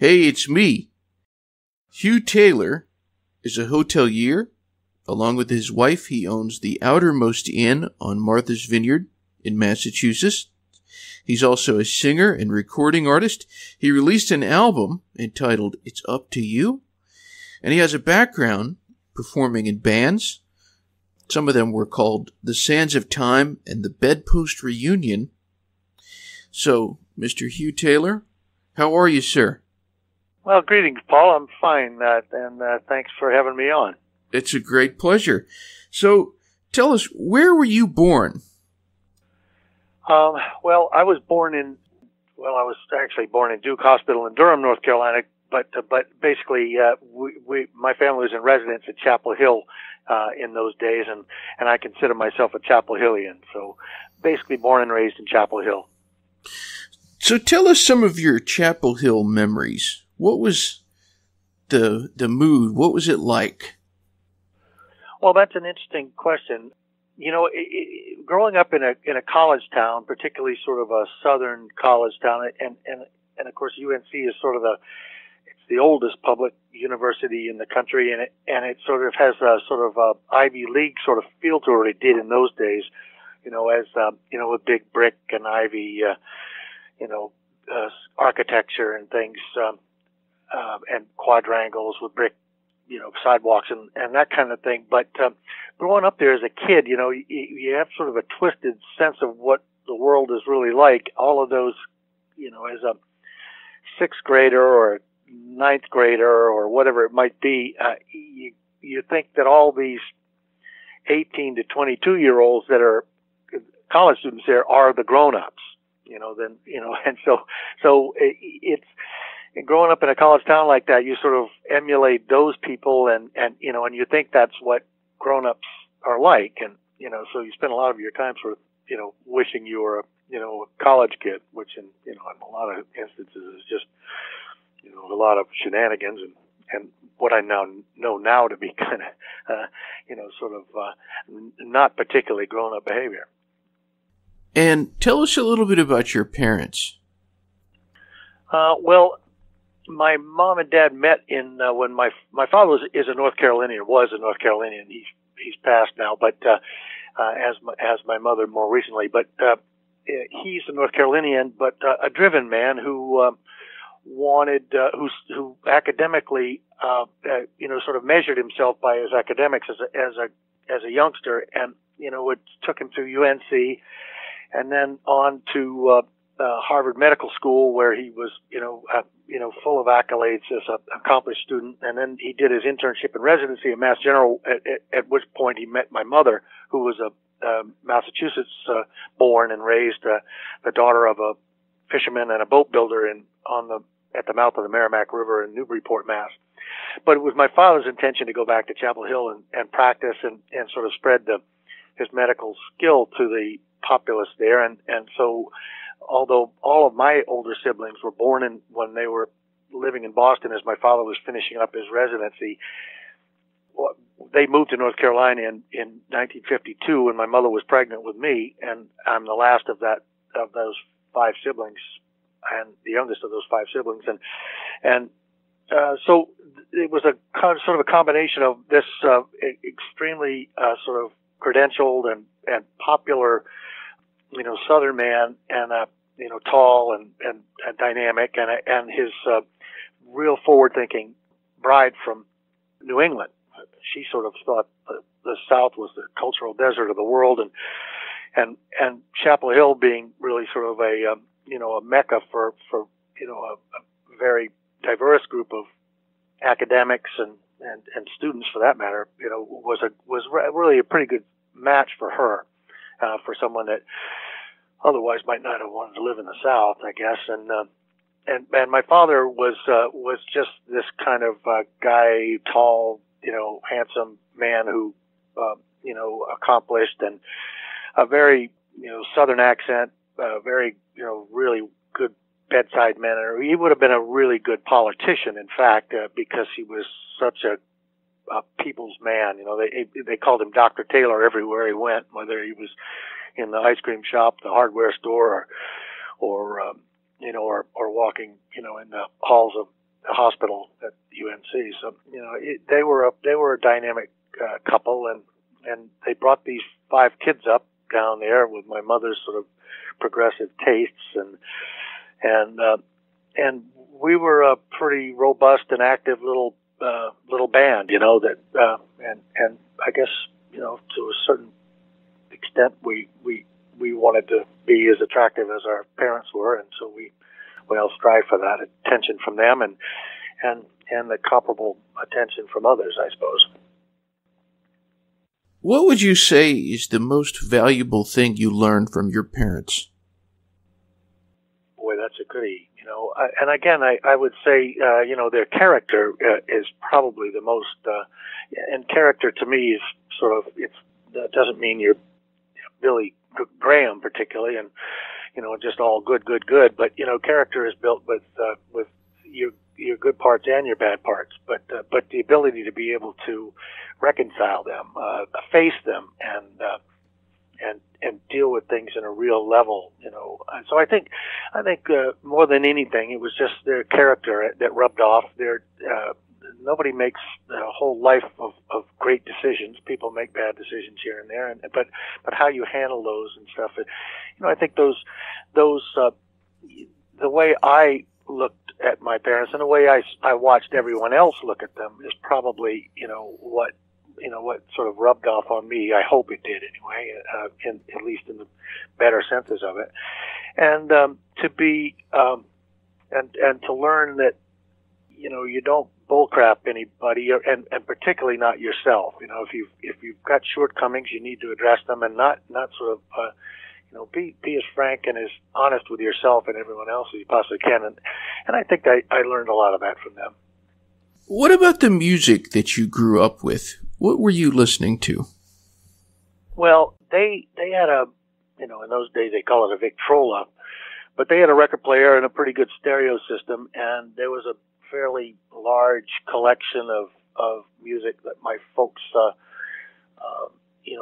Hey, it's me. Hugh Taylor is a hotelier. Along with his wife, he owns the Outermost Inn on Martha's Vineyard in Massachusetts. He's also a singer and recording artist. He released an album entitled It's Up to You, and he has a background performing in bands. Some of them were called The Sands of Time and the Bedpost Reunion. So, Mr. Hugh Taylor, how are you, sir? Well, greetings, Paul. I'm fine, and thanks for having me on. It's a great pleasure. So, tell us, where were you born? Well, I was actually born in Duke Hospital in Durham, North Carolina, but basically, my family was in residence at Chapel Hill in those days, and I consider myself a Chapel Hillian. So, basically, born and raised in Chapel Hill. So, tell us some of your Chapel Hill memories. What was the mood? What was it like? Well, that's an interesting question. You know, growing up in a college town, particularly sort of a southern college town, and of course UNC is sort of it's the oldest public university in the country, and it sort of has a sort of a Ivy League sort of feel to it. It did in those days, with big brick and ivy, architecture and things, and quadrangles with brick, sidewalks and that kind of thing. But growing up there as a kid, you have sort of a twisted sense of what the world is really like. All of those, as a sixth grader or a ninth grader or whatever it might be, you think that all these 18 to 22-year-olds that are college students there are the grown-ups. And so it's. And growing up in a college town like that, you sort of emulate those people, and you think that's what grown-ups are like, and so you spend a lot of your time sort of wishing you were a college kid, which in a lot of instances is just a lot of shenanigans and what I now know to be kind of sort of not particularly grown-up behavior. And tell us a little bit about your parents. Well, my mom and dad met in when my father was a North Carolinian. He's passed now, but as my mother more recently. But he's a North Carolinian, but a driven man who who academically sort of measured himself by his academics as a youngster, and it took him through UNC, and then on to Harvard Medical School, where he was, full of accolades as an accomplished student. And then he did his internship and residency at Mass General, at which point he met my mother, who was a Massachusetts born and raised, the daughter of a fisherman and a boat builder at the mouth of the Merrimack River in Newburyport, Mass. But it was my father's intention to go back to Chapel Hill and practice and sort of spread his medical skill to the populace there. And so, although all of my older siblings were born when they were living in Boston as my father was finishing up his residency, they moved to North Carolina in 1952 when my mother was pregnant with me, and I'm the last of those five siblings, and the youngest of those five siblings, and so it was sort of a combination of this extremely sort of credentialed and popular Southern man, and tall and dynamic, and his real forward-thinking bride from New England. She sort of thought the South was the cultural desert of the world, and Chapel Hill being really sort of a mecca for a very diverse group of academics and students, for that matter, was really a pretty good match for her. For someone that otherwise might not have wanted to live in the South, I guess. And my father was just this kind of guy, tall, handsome man who, accomplished, and a very, Southern accent, very, really good bedside manner. He would have been a really good politician, in fact, because he was such a people's man. They called him Dr. Taylor everywhere he went, whether he was in the ice cream shop, the hardware store, or walking, in the halls of hospital at UNC. So they were a dynamic couple, and they brought these 5 kids up down there with my mother's sort of progressive tastes, and we were a pretty robust and active little band, that and I guess to a certain extent we wanted to be as attractive as our parents were, and so we all strive for that attention from them and the comparable attention from others, I suppose. What would you say is the most valuable thing you learned from your parents? Boy, that's a goodie. And again, I would say, their character is probably the most, and character to me is sort of, that doesn't mean you're Billy Graham particularly, and, just all good, but, character is built with your good parts and your bad parts, but the ability to be able to reconcile them, face them, and deal with things in a real level, So I think more than anything, it was just their character that rubbed off. Nobody makes a whole life of great decisions. People make bad decisions here and there, but how you handle those and stuff. I think those the way I looked at my parents and the way I watched everyone else look at them is probably what sort of rubbed off on me. I hope it did anyway, at least in the better senses of it. And to be and to learn that you don't bullcrap anybody, and particularly not yourself. If you've got shortcomings, you need to address them, and not sort of be as frank and as honest with yourself and everyone else as you possibly can. And I think I learned a lot of that from them. What about the music that you grew up with? What were you listening to? Well, they had in those days they call it a Victrola, but they had a record player and a pretty good stereo system, and there was a fairly large collection of music that my folks,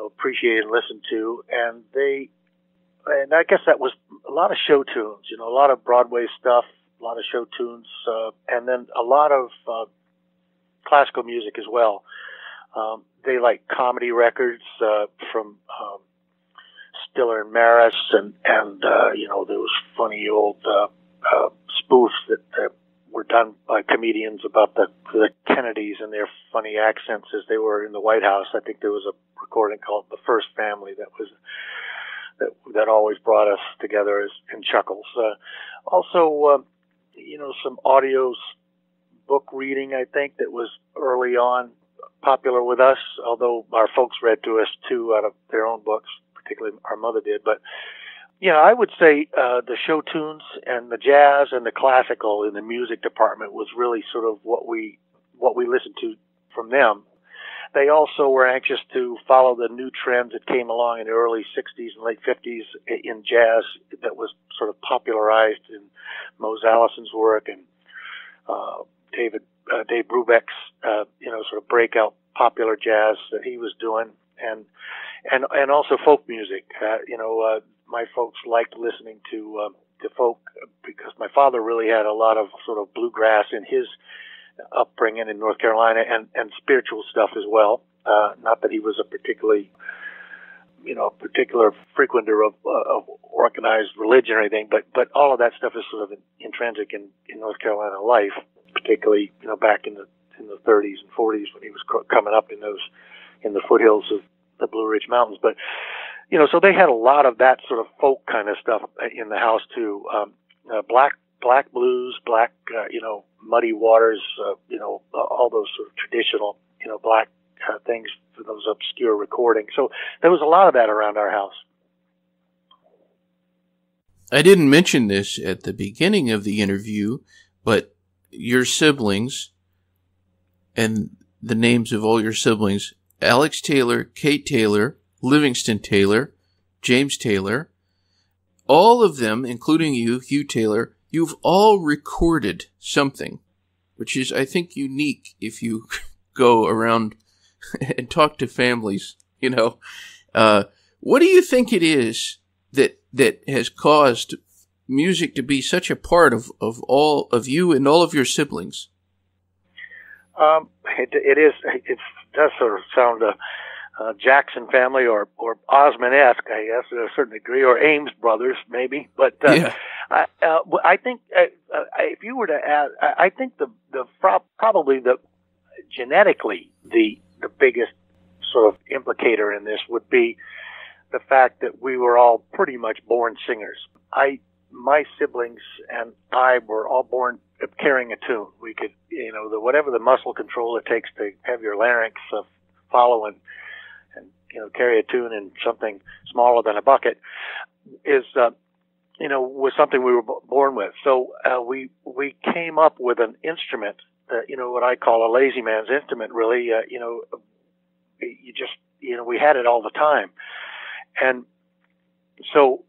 appreciated and listened to, and I guess that was a lot of show tunes, a lot of Broadway stuff, a lot of show tunes, and then a lot of classical music as well. They like comedy records from Stiller and Maris, and those funny old spoofs that were done by comedians about the Kennedys and their funny accents as they were in the White House. I think there was a recording called "The First Family" that always brought us together in chuckles. Also, some audio book reading, I think, that was early on popular with us, although our folks read to us too out of their own books, particularly our mother did. But I would say the show tunes and the jazz and the classical in the music department was really sort of what we listened to from them. They also were anxious to follow the new trends that came along in the early 60s and late 50s in jazz that was sort of popularized in Mose Allison's work and Dave Brubeck's sort of breakout popular jazz that he was doing, and also folk music. My folks liked listening to folk because my father really had a lot of sort of bluegrass in his upbringing in North Carolina and spiritual stuff as well. Not that he was a particular frequenter of organized religion or anything, but all of that stuff is sort of intrinsic in North Carolina life, particularly back in the 30s and 40s when he was coming up in the foothills of the Blue Ridge Mountains. But so they had a lot of that sort of folk kind of stuff in the house too. Black blues, black Muddy Waters, all those sort of traditional black things for those obscure recordings. So there was a lot of that around our house. I didn't mention this at the beginning of the interview, but your siblings and the names of all your siblings, Alex Taylor, Kate Taylor, Livingston Taylor, James Taylor, all of them, including you, Hugh Taylor, you've all recorded something, which is, I think, unique if you go around and talk to families, What do you think it is that has caused music to be such a part of all of you and all of your siblings? It does sort of sound Jackson family or Osmond-esque, I guess, to a certain degree, or Ames brothers, maybe. But Yeah. I think if you were to add, I think probably genetically the biggest sort of implicator in this would be the fact that we were all pretty much born singers. My siblings and I were all born carrying a tune. We could, whatever the muscle control it takes to have your larynx follow and carry a tune in something smaller than a bucket is, was something we were born with. So we came up with an instrument that, what I call a lazy man's instrument, really. We had it all the time. And so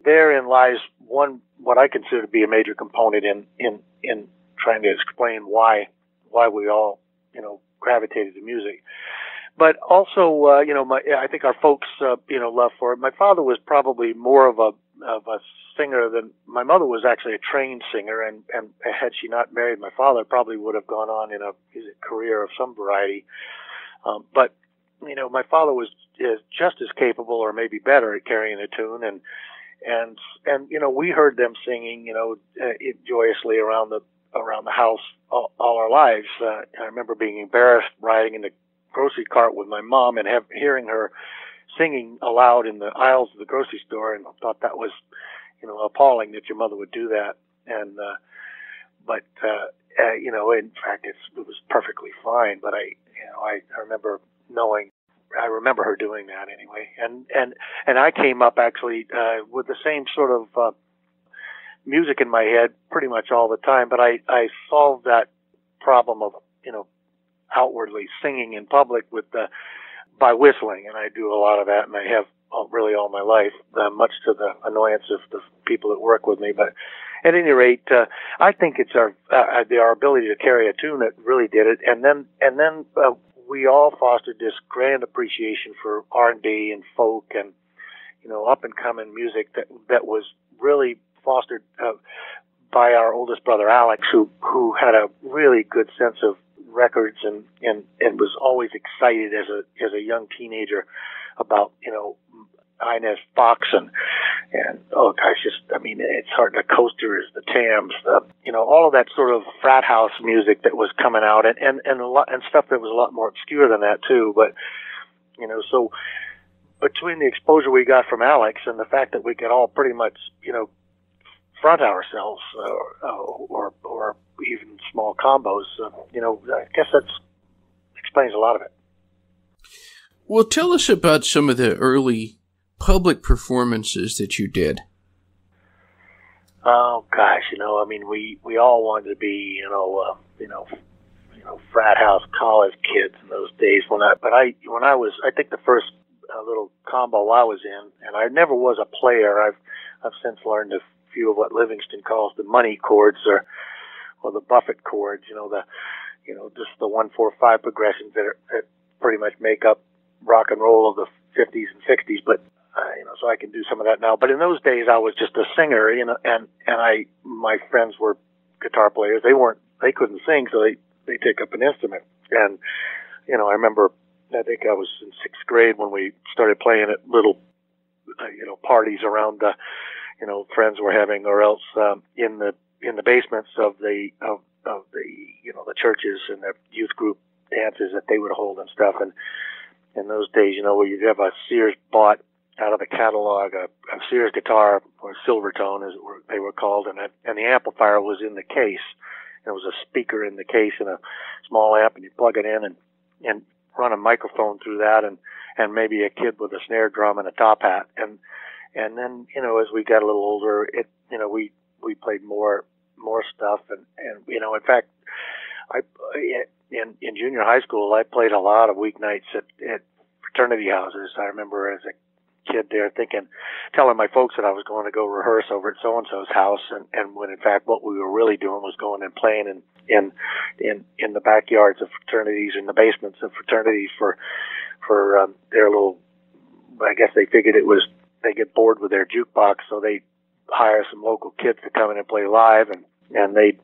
therein lies what I consider to be a major component in trying to explain why we all, gravitated to music. But also, I think our folks, love for it. My father was probably more of a singer than my mother was. Actually a trained singer, and had she not married my father, probably would have gone on in a music career of some variety. But my father was just as capable, or maybe better, at carrying a tune, and we heard them singing, joyously around the house all our lives. I remember being embarrassed riding in the grocery cart with my mom and hearing her singing aloud in the aisles of the grocery store, and thought that was, appalling that your mother would do that. And but in fact, it was perfectly fine. But I remember her doing that anyway. And I came up actually with the same sort of music in my head pretty much all the time. But I solved that problem of outwardly singing in public by whistling, and I do a lot of that, and I have really all my life, much to the annoyance of the people that work with me. But at any rate, I think it's our ability to carry a tune that really did it, and then we all fostered this grand appreciation for R&B and folk and up and coming music that was really fostered by our oldest brother Alex, who had a really good sense of records and was always excited as a young teenager about Inez Fox and oh gosh, it's hard. The Coasters, the Tams, all of that sort of frat house music that was coming out, and a lot, and stuff that was a lot more obscure than that too. But so between the exposure we got from Alex and the fact that we could all pretty much front ourselves or even small combos, I guess that explains a lot of it. Well, tell us about some of the early public performances that you did. Oh gosh, we all wanted to be, frat house college kids in those days. I think the first little combo I was in, and I never was a player. I've since learned a few of what Livingston calls the money chords or the Buffett chords. Just the 1-4-5 progressions that pretty much make up rock and roll of the 50s and 60s. But so I can do some of that now. But in those days, I was just a singer, and my friends were guitar players. They couldn't sing, so they take up an instrument. And I remember, I think I was in 6th grade when we started playing at little parties around the friends were having, or else in the basements of the the churches and the youth group dances that they would hold and stuff. And in those days, where you'd have a Sears bought out of the catalog, a Sears guitar, or Silvertone as they were called, and the amplifier was in the case. There was a speaker in the case and a small amp, and you plug it in and run a microphone through that, and maybe a kid with a snare drum and a top hat. And then, as we got a little older, we played more stuff. And in fact, in junior high school, I played a lot of weeknights at fraternity houses. I remember as a kid there telling my folks that I was going to go rehearse over at so-and-so's house, and when in fact what we were really doing was going and playing in the backyards of fraternities, in the basements of fraternities for their little, I guess they figured they get bored with their jukebox, so they hire some local kids to come in and play live, and they'd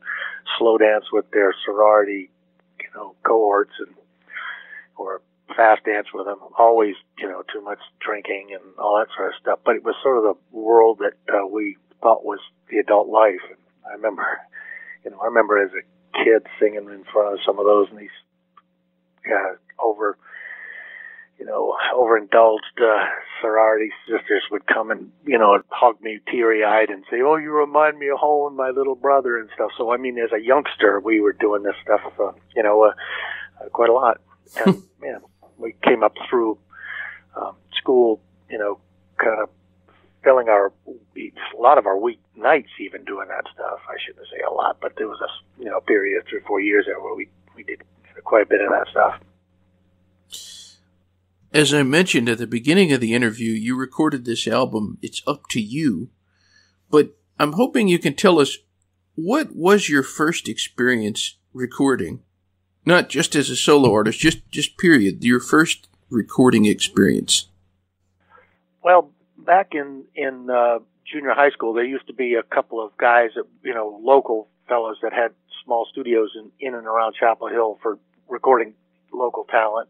slow dance with their sorority cohorts or fast dance with them. Always, too much drinking and all that sort of stuff. But it was sort of the world that we thought was the adult life. And I remember as a kid singing in front of some of those, and these overindulged sorority sisters would come and hug me teary-eyed and say, "Oh, you remind me of home and my little brother," and stuff. So I mean, as a youngster, we were doing this stuff, quite a lot. And man, we came up through school, kind of filling a lot of our week nights even doing that stuff. I shouldn't say a lot, but there was a period of 3 or 4 years there where we did quite a bit of that stuff. As I mentioned at the beginning of the interview, you recorded this album, It's Up to You, but I'm hoping you can tell us, what was your first experience recording? Not just as a solo artist, just period, your first recording experience. Well, back in junior high school, there used to be a couple of guys, local fellows that had small studios in and around Chapel Hill for recording local talent.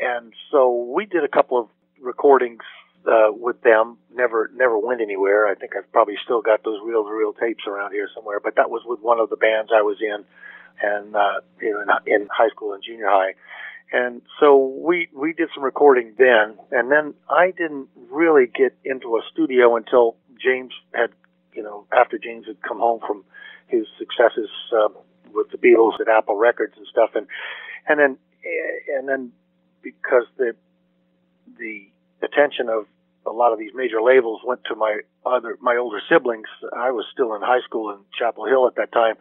And so we did a couple of recordings with them. Never went anywhere. I think I've probably still got those reel-to-reel tapes around here somewhere. But that was with one of the bands I was in, and in high school and junior high. And so we did some recording then. And then I didn't really get into a studio until James had, after James had come home from his successes with the Beatles at Apple Records and stuff, and then because the attention of a lot of these major labels went to my older siblings. I was still in high school in Chapel Hill at that time,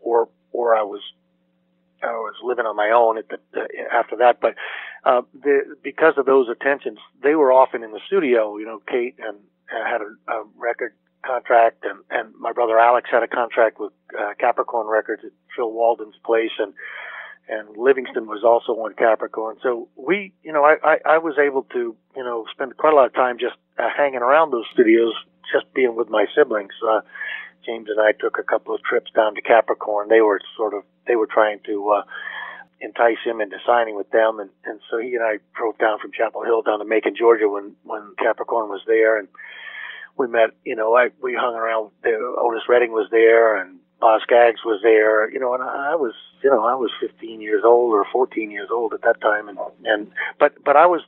or I was living on my own after that. But because of those attentions, they were often in the studio. Kate and had a record contract, and my brother Alex had a contract with Capricorn Records at Phil Walden's place, and Livingston was also on Capricorn. So I was able to, spend quite a lot of time just hanging around those studios, just being with my siblings. James and I took a couple of trips down to Capricorn. They were trying to entice him into signing with them, and so he and I drove down from Chapel Hill down to Macon, Georgia when Capricorn was there, and we met. We hung around. Otis Redding was there, and Boz Scaggs was there, and I was 15 years old or 14 years old at that time, but I was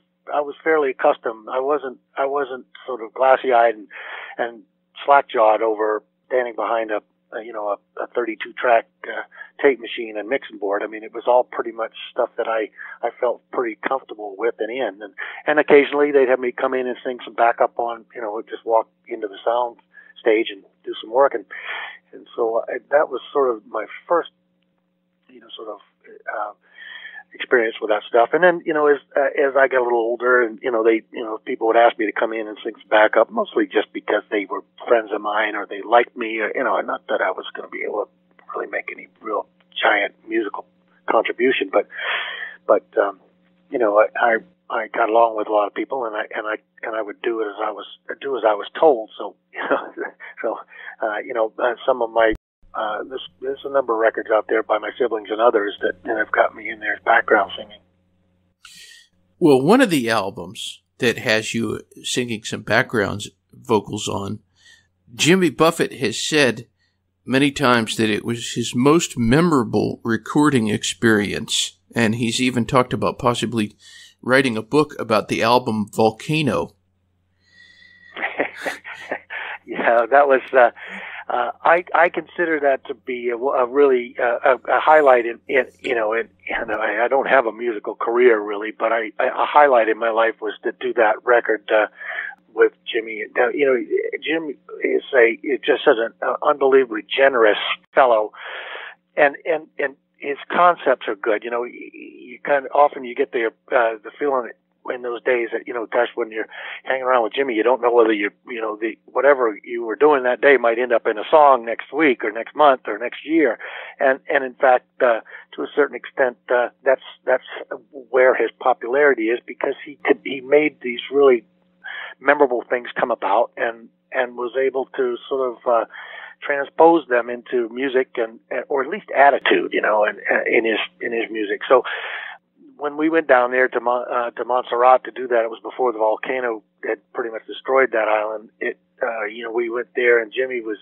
fairly accustomed. I wasn't sort of glassy-eyed and slack-jawed over standing behind a 32 track tape machine and mixing board. I mean, it was all pretty much stuff that I felt pretty comfortable with and in, and occasionally they'd have me come in and sing some backup on, just walk into the sound stage and do some work, and so that was sort of my first, experience with that stuff. And then, as I got a little older, and people would ask me to come in and sing some backup, mostly just because they were friends of mine or they liked me, not that I was going to be able to really make any real giant musical contribution, but I got along with a lot of people, and I would do as I was told. So some of my there's a number of records out there by my siblings and others that have got me in there as background singing. Well, one of the albums that has you singing some background vocals on, Jimmy Buffett has said many times that it was his most memorable recording experience, and he's even talked about possibly writing a book about the album Volcano. Yeah, that was. I consider that to be a really a highlight in I don't have a musical career really, but a highlight in my life was to do that record with Jimmy. Jim is just such an unbelievably generous fellow, and his concepts are good. You kind of often you get the feeling in those days that, gosh, when you're hanging around with Jimmy, you don't know whether whatever you were doing that day might end up in a song next week or next month or next year. And in fact, to a certain extent, that's where his popularity is, because he made these really memorable things come about and was able to sort of, transpose them into music and or at least attitude, and in his music. So when we went down there to Montserrat to do that, it was before the volcano had pretty much destroyed that island. We went there, and Jimmy was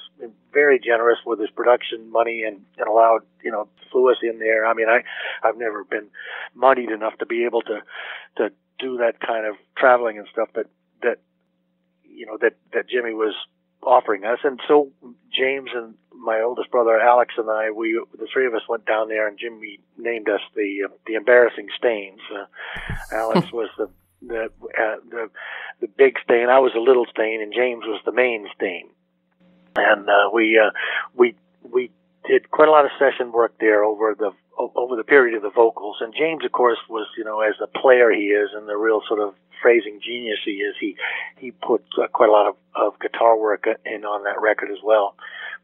very generous with his production money and allowed, flew us in there. I mean, I've never been moneyed enough to be able to do that kind of traveling and stuff that Jimmy was offering us. And so James and my oldest brother Alex and I, the three of us went down there, and Jimmy named us the embarrassing stains. Alex was the big stain. I was a little stain, and James was the main stain. And we did quite a lot of session work there over the period of the vocals. And James, of course, was, as a player he is, and the real sort of phrasing genius he is, he put quite a lot of guitar work in on that record as well.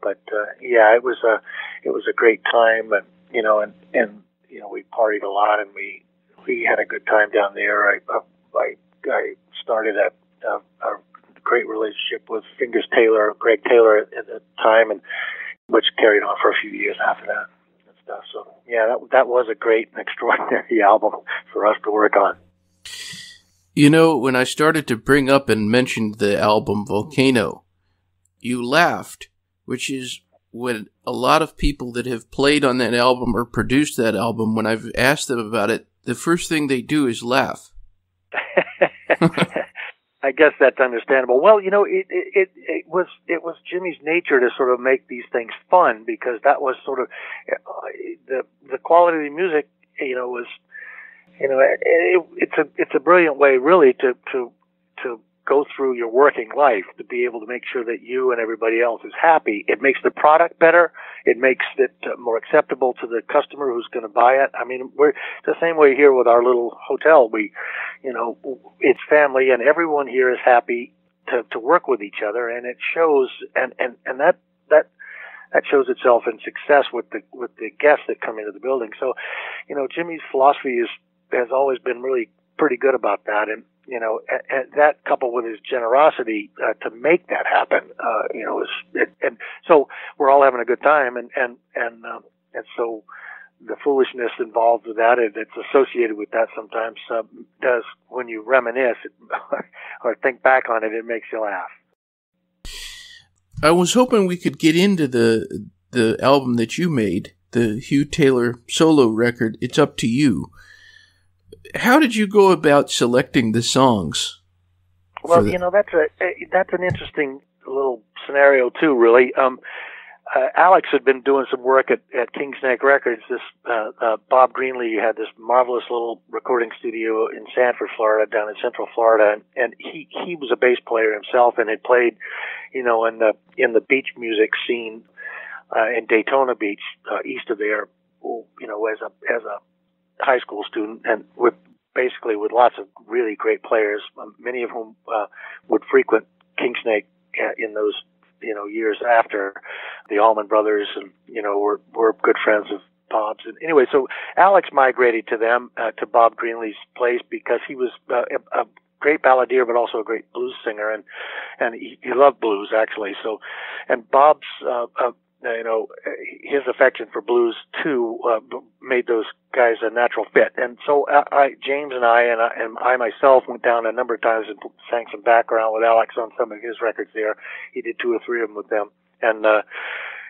But it was a great time, and we partied a lot, and we had a good time down there. I started a great relationship with Greg Taylor at the time, and which carried on for a few years after that and stuff. So that was a great and extraordinary album for us to work on. When I started to bring up and mention the album Volcano, you laughed, which is when a lot of people that have played on that album or produced that album, when I've asked them about it, the first thing they do is laugh. I guess that's understandable. Well, it was Jimmy's nature to sort of make these things fun, because that was sort of the quality of the music. Was it's a brilliant way, really, to go through your working life, to be able to make sure that you and everybody else is happy. It makes the product better. It makes it more acceptable to the customer who's going to buy it. I mean, we're the same way here with our little hotel. It's family, and everyone here is happy to work with each other, and it shows, and that shows itself in success with the guests that come into the building. So, Jimmy's philosophy has always been really pretty good about that, and that coupled with his generosity to make that happen, and so we're all having a good time, and so the foolishness involved with that, it's associated with that sometimes, does, when you reminisce or think back on it, it makes you laugh. I was hoping we could get into the album that you made, the Hugh Taylor solo record, It's Up to You. How did you go about selecting the songs? Well, that's an interesting little scenario too, really. Alex had been doing some work at Kingsnake Records. Bob Greenlee had this marvelous little recording studio in Sanford, Florida, down in Central Florida, and he was a bass player himself, and had played, in the beach music scene in Daytona Beach, east of there, as a high school student, and with lots of really great players, many of whom would frequent Kingsnake in those years after. The Allman Brothers, and were good friends of Bob's. And anyway, so Alex migrated to them, to Bob Greenlee's place, because he was a great balladeer, but also a great blues singer, and he loved blues, actually. So, and Bob's his affection for blues too made those guys a natural fit. And so James and I myself went down a number of times and sang some background with Alex on some of his records there. He did 2 or 3 of them with them.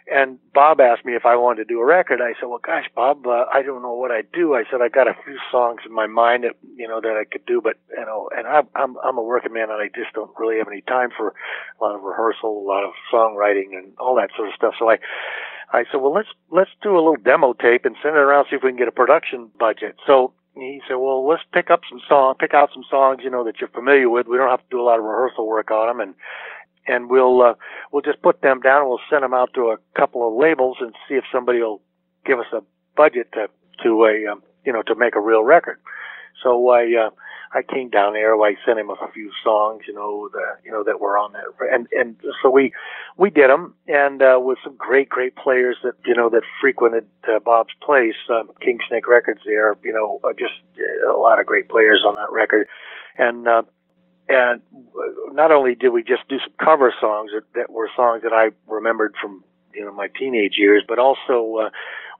And Bob asked me if I wanted to do a record. I said, well, gosh, Bob, I don't know what I'd do. I said, I got a few songs in my mind that, that I could do, but, and I'm a working man, and I just don't really have any time for a lot of rehearsal, a lot of songwriting and all that sort of stuff. So I said, well, let's do a little demo tape and send it around, see if we can get a production budget. So he said, well, let's pick out some songs, that you're familiar with. We don't have to do a lot of rehearsal work on them, and we'll just put them down, and we'll send them out to a couple of labels and see if somebody will give us a budget to make a real record. So I came down there. I sent him a few songs, that were on there, and so we did them, and with some great players that that frequented Bob's place, Kingsnake Records. There, just a lot of great players on that record, and not only did we just do some cover songs that were songs that I remembered from my teenage years, but also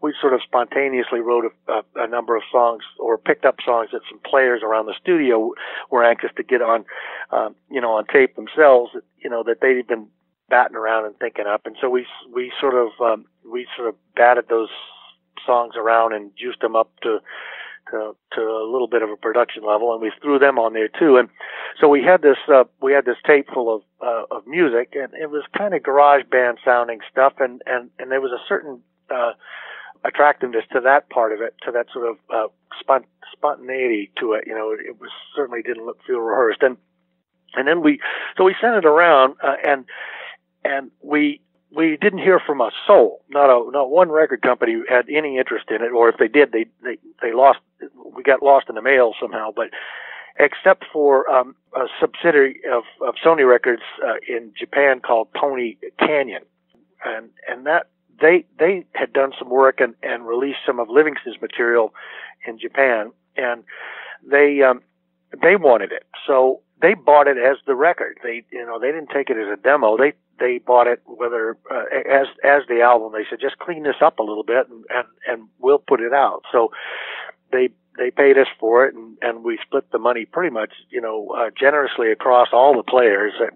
we sort of spontaneously wrote a number of songs, or picked up songs that some players around the studio were anxious to get on, on tape themselves, that they'd been batting around and thinking up. And so we sort of batted those songs around and juiced them up to a little bit of a production level, and we threw them on there too. And so we had this tape full of music, and it was kind of garage band sounding stuff, and there was a certain attractiveness to that part of it, to that sort of spontaneity to it. It was certainly didn't feel rehearsed. And then we sent it around, and we didn't hear from a soul. Not one record company had any interest in it, or if they did, they lost. We got lost in the mail somehow. But except for a subsidiary of Sony Records in Japan called Pony Canyon, and that they had done some work and released some of Livingston's material in Japan, and they wanted it, so they bought it as the record. They didn't take it as a demo. They bought it as the album. They said, just clean this up a little bit and we'll put it out. So they paid us for it, and we split the money pretty much generously across all the players. It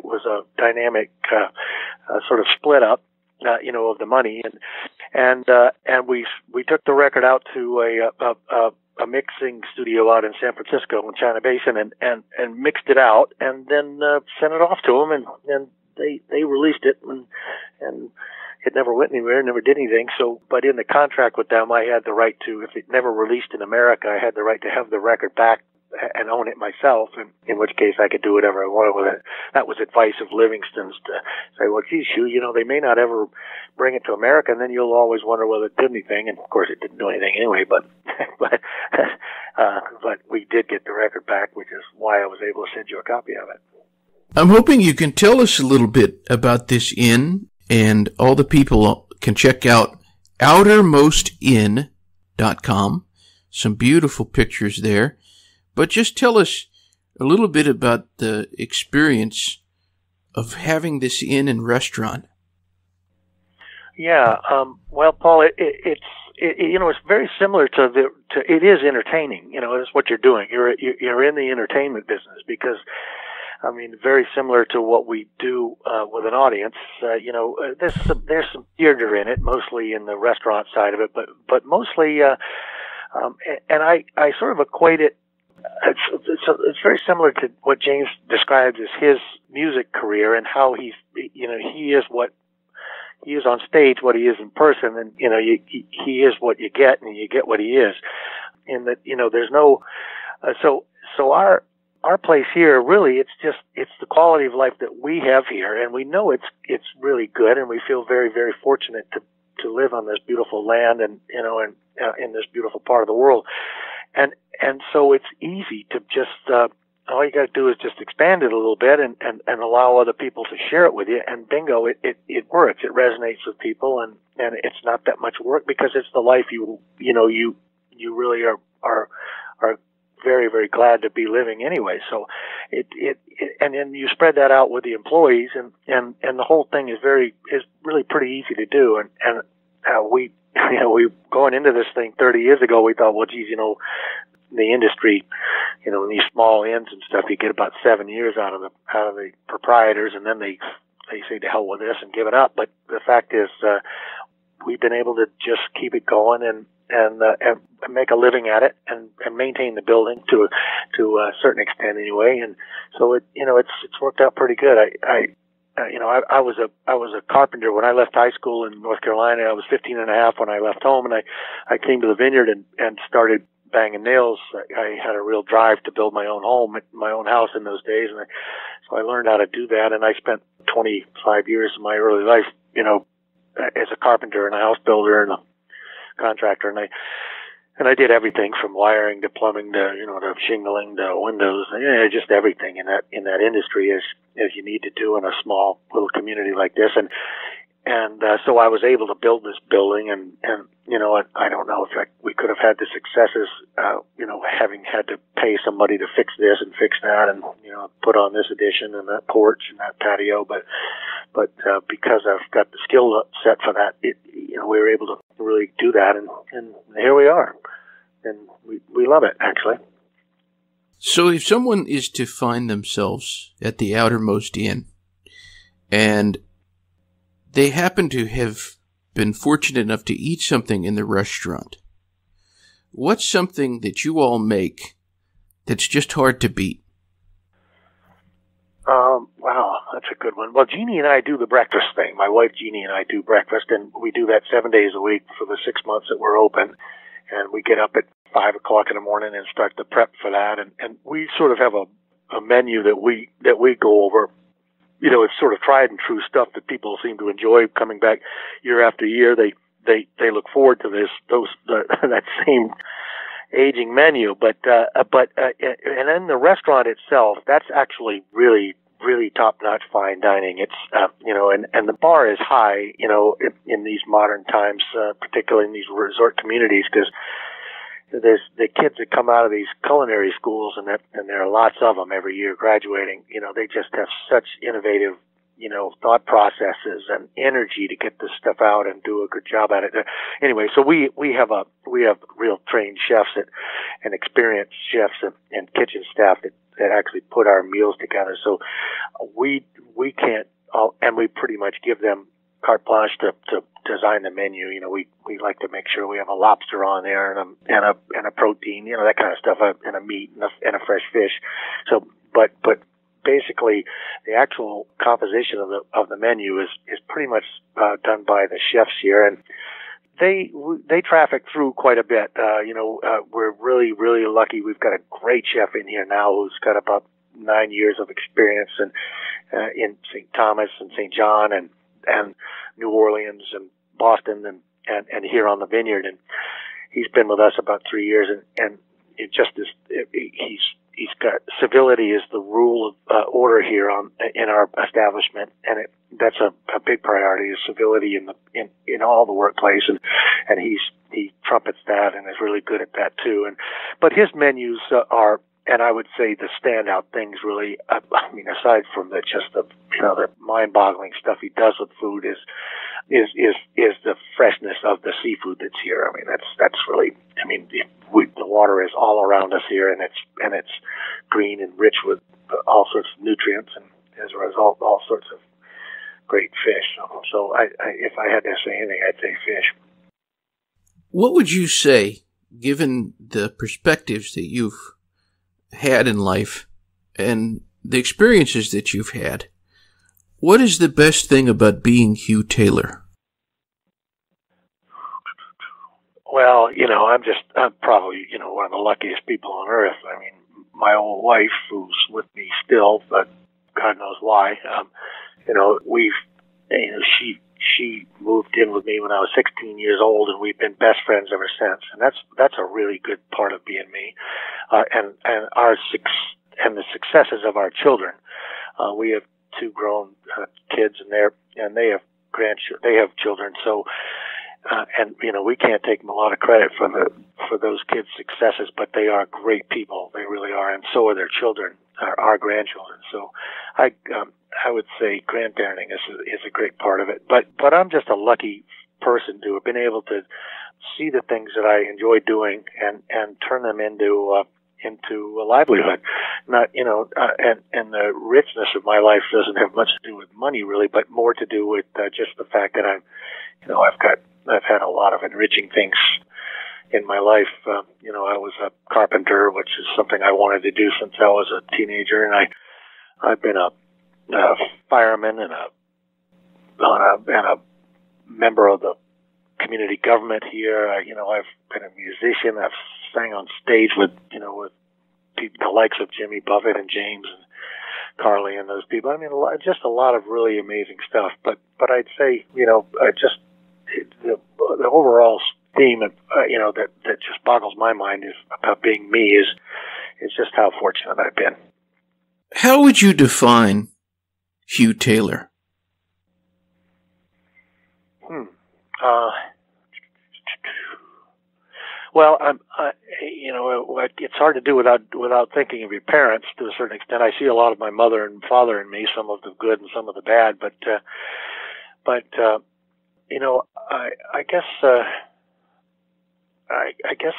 was a dynamic sort of split up of the money, and we took the record out to a mixing studio out in San Francisco in China Basin, and mixed it out, and then sent it off to them, and they released it, and it never went anywhere, never did anything. So, but in the contract with them, I had the right to, if it never released in America, I had the right to have the record back and own it myself, and in which case I could do whatever I wanted with it. That was advice of Livingston's, to say, well, geez, Hugh, they may not ever bring it to America, and then you'll always wonder whether it did anything. And of course it didn't do anything anyway, but we did get the record back, which is why I was able to send you a copy of it. I'm hoping you can tell us a little bit about this inn, and all the people can check out outermostinn.com. Some beautiful pictures there. But just tell us a little bit about the experience of having this inn and restaurant. Yeah, well, Paul, it's very similar to it is entertaining. It's what you're doing. You're in the entertainment business, because very similar to what we do with an audience. There's some theater in it, mostly in the restaurant side of it, but mostly, and I sort of equate it. It's very similar to what James describes as his music career, and how he is what he is on stage, what he is in person, and he is what you get, and you get what he is. In that, there's no so our place here, really, it's the quality of life that we have here, and we know it's really good, and we feel very, very fortunate to live on this beautiful land, and in this beautiful part of the world. And so it's easy to just, all you got to do is just expand it a little bit and allow other people to share it with you, and bingo, it works. It resonates with people, and it's not that much work, because it's the life you really are very, very glad to be living anyway. So and then you spread that out with the employees, and the whole thing is really pretty easy to do. And we going into this thing 30 years ago, we thought, well, geez, the industry, in these small inns and stuff, you get about 7 years out of the proprietors, and then they say to hell with this and give it up. But the fact is, we've been able to just keep it going and make a living at it, and maintain the building to a certain extent anyway. And so it's worked out pretty good. I was a carpenter when I left high school in North Carolina. I was 15 and a half when I left home, and I came to the Vineyard and started banging nails. I had a real drive to build my own home, my own house in those days, and so I learned how to do that. And I spent 25 years of my early life, as a carpenter and a house builder and a contractor, and I did everything from wiring to plumbing to to shingling to windows, just everything in that industry as you need to do in a small little community like this. And so I was able to build this building, and I don't know if we could have had the successes, having had to pay somebody to fix this and fix that, and put on this addition and that porch and that patio, but but because I've got the skill set for that, we were able to really do that, and here we are, and we love it, actually. So if someone is to find themselves at the Outermost Inn, and they happen to have been fortunate enough to eat something in the restaurant, what's something that you all make that's just hard to beat? Wow, that's a good one. Well, Jeannie and I do the breakfast thing. My wife Jeannie and I do breakfast, and we do that 7 days a week for the 6 months that we're open. And we get up at 5 o'clock in the morning and start the prep for that. And we sort of have a menu that we go over. It's sort of tried and true stuff that people seem to enjoy coming back year after year. They look forward to that same aging menu, but and then the restaurant itself, that's actually really top-notch fine dining. It's and the bar is high, in these modern times, particularly in these resort communities, because there's the kids that come out of these culinary schools, and there are lots of them every year graduating. They just have such innovative thought processes and energy to get this stuff out and do a good job at it. Anyway, so we have real trained chefs and experienced chefs and kitchen staff that actually put our meals together. So we can't, and we pretty much give them carte blanche to design the menu. We like to make sure we have a lobster on there and a protein, that kind of stuff, and a meat and a fresh fish. So, but basically, the actual composition of the menu is pretty much done by the chefs here, and they traffic through quite a bit. We're really lucky. We've got a great chef in here now who's got about 9 years of experience in St. Thomas and St. John and New Orleans and Boston and here on the Vineyard, and he's been with us about 3 years, and it just is. He's got civility is the rule of order here in our establishment, and that's a big priority is civility in all the workplace, and he trumpets that and is really good at that too. But his menus are, and I would say the standout things really, aside from the mind-boggling stuff he does with food is the freshness of the seafood that's here. That's really, the water is all around us here, and it's green and rich with all sorts of nutrients, and as a result, all sorts of great fish. So if I had to say anything, I'd say fish. What would you say, given the perspectives that you've had in life and the experiences that you've had, what is the best thing about being Hugh Taylor? Well, I'm probably, one of the luckiest people on earth. My old wife, who's with me still, but God knows why, she moved in with me when I was 16 years old, and we've been best friends ever since. And that's a really good part of being me. And the successes of our children. We have 2 grown kids, and they have they have children. So, we can't take them a lot of credit for those kids' successes, but they are great people. They really are, and so are their children, our grandchildren. So, I would say grandparenting is a great part of it. But I'm just a lucky person to have been able to see the things that I enjoy doing and turn them into a livelihood. Not, and the richness of my life doesn't have much to do with money really, but more to do with just the fact that I've had a lot of enriching things in my life. I was a carpenter, which is something I wanted to do since I was a teenager, and I've been a fireman and a member of the community government here. I've been a musician. I've sang on stage with people, the likes of Jimmy Buffett and James and Carly and those people. Just a lot of really amazing stuff. But I'd say, the overall theme of, that just boggles my mind is about being me is just how fortunate I've been. How would you define Hugh Taylor? Well, it's hard to do without thinking of your parents to a certain extent. I see a lot of my mother and father in me, some of the good and some of the bad, but I guess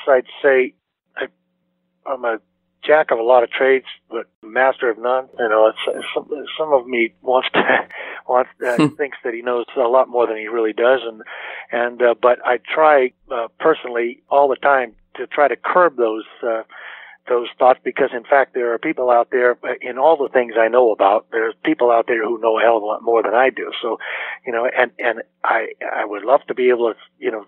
I'd say I'm a jack of a lot of trades, but master of none. Some of me thinks that he knows a lot more than he really does, but I try personally all the time to try to curb those thoughts, because in fact there are people out there, in all the things I know about, there's people out there who know a hell of a lot more than I do. So, and I would love to be able to,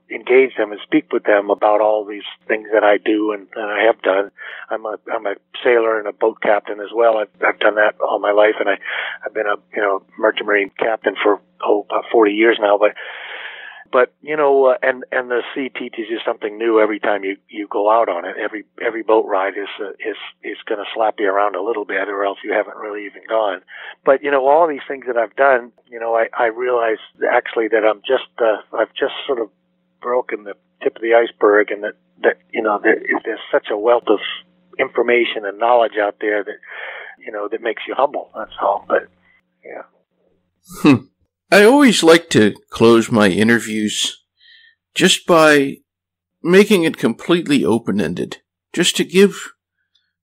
engage them and speak with them about all these things that I do and I have done. I'm a sailor and a boat captain as well. I've done that all my life, and I've been a, merchant marine captain for about 40 years now, but and the sea teaches you something new every time you go out on it. Every boat ride is going to slap you around a little bit, or else you haven't really even gone. But all these things that I've done, I realize actually that I've just sort of broken the tip of the iceberg, and that there's such a wealth of information and knowledge out there that makes you humble. That's all. But yeah. I always like to close my interviews just by making it completely open-ended, just to give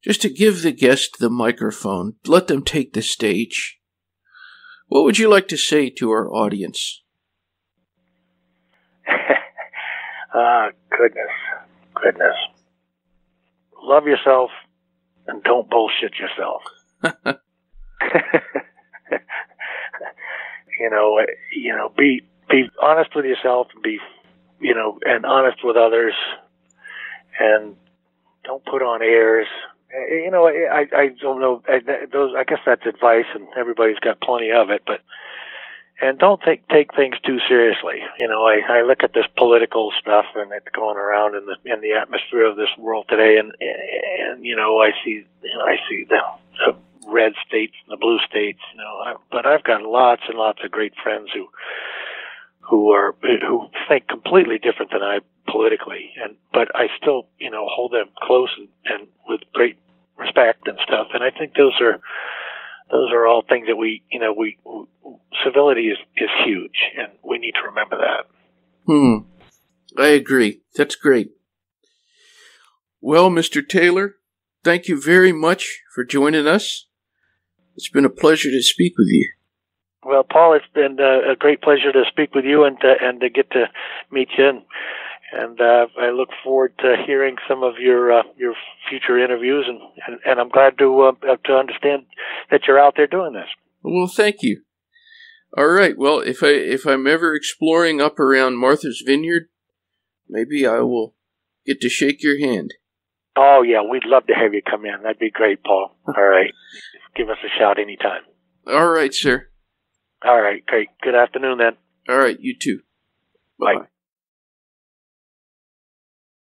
the guest the microphone, let them take the stage. What would you like to say to our audience? Goodness. Love yourself and don't bullshit yourself. Be honest with yourself, and honest with others, and don't put on airs. I don't know. I guess that's advice, and everybody's got plenty of it. And don't take things too seriously. I look at this political stuff and it's going around in the atmosphere of this world today, and I see the red states and the blue states, but I've got lots and lots of great friends who think completely different than I politically, but I still hold them close and with great respect and stuff. And I think those are all things that we civility is huge, and we need to remember that. I agree. That's great. Well, Mr. Taylor, thank you very much for joining us. It's been a pleasure to speak with you. Well, Paul, it's been a great pleasure to speak with you and to get to meet you. And I look forward to hearing some of your future interviews. And I'm glad to understand that you're out there doing this. Well, thank you. All right. Well, if I'm ever exploring up around Martha's Vineyard, maybe I will get to shake your hand. Oh, yeah. We'd love to have you come in. That'd be great, Paul. All right. Give us a shout anytime. All right, sir. All right, great. Good afternoon, then. All right, you too. Bye-bye. Bye.